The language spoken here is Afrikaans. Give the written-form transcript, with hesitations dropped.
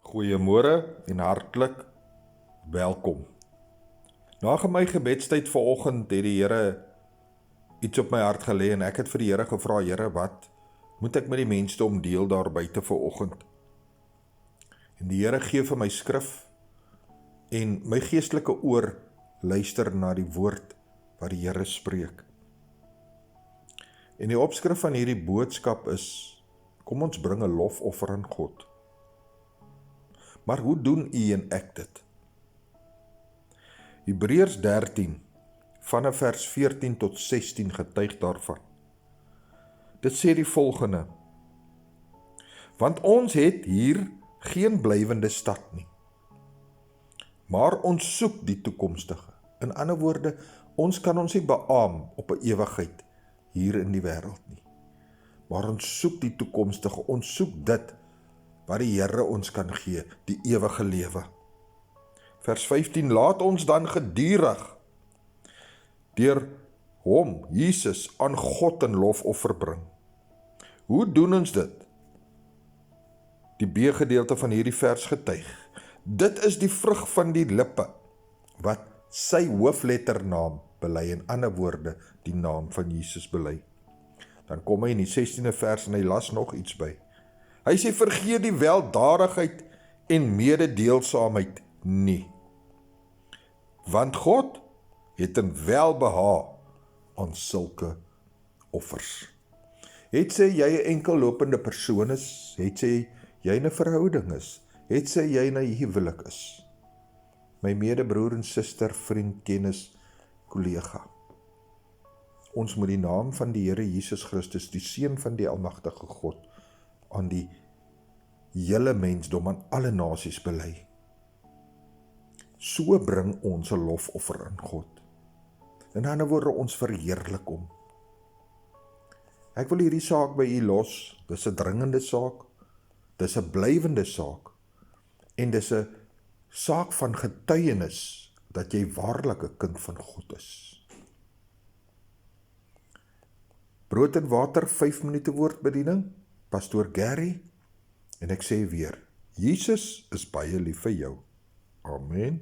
Goeiemôre en hartlik welkom. Na my gebedstyd vanoggend het die Here iets op my hart gelê en ek het vir die Here gevra, Here, wat moet ek met die mense deel daar buite vanoggend? En die Here gee vir my skrif en my geestelike oor luister na die woord wat die Here spreek. En die opskrif van hierdie boodskap is, kom ons bring 'n lofoffer aan God. Maar hoe doen u en ek dit? Hebreërs 13, vanaf vers 14 tot 16 getuig daarvan. Dit sê die volgende: Want ons het hier geen blywende stad nie, maar ons soek die toekomstige. In ander woorde, ons kan ons nie beaam op 'n ewigheid hier in die wêreld nie. Maar ons soek die toekomstige, ons soek dit wat die Here ons kan gee, die ewige lewe. Vers 15, laat ons dan gedurig deur hom, Jesus, aan God 'n lofoffer bring. Hoe doen ons dit? Die B-gedeelte van hierdie vers getuig. Dit is die vrug van die lippe, wat sy hoofletternaam bely, in ander woorde, die naam van Jesus bely. Dan kom hy in die 16de vers en hy las nog iets by. Hy sê, vergeet die weldadigheid en mededeelsaamheid nie. Want God het 'n welbehae aan sulke offers. Het sê jy 'n enkellopende persoon is, het sê jy 'n verhouding is, het sê jy 'n huwelik is. My medebroer en suster, vriend, kennis, kollega. Ons moet die naam van die Here Jesus Christus, die Seun van die Almagtige God, aan die hele mensdom, aan alle nasies bely. So bring ons 'n lofoffer aan God. In ander woorde, ons verheerlik hom. Ek wil hierdie saak by u los. Dis 'n dringende saak, dis 'n blywende saak, en dis 'n saak van getuienis dat jy waarlik 'n kind van God is. Brood en water, 5 minute woordbediening, Pastoor Gary, en ek sê weer, Jesus is baie lief vir jou. Amen.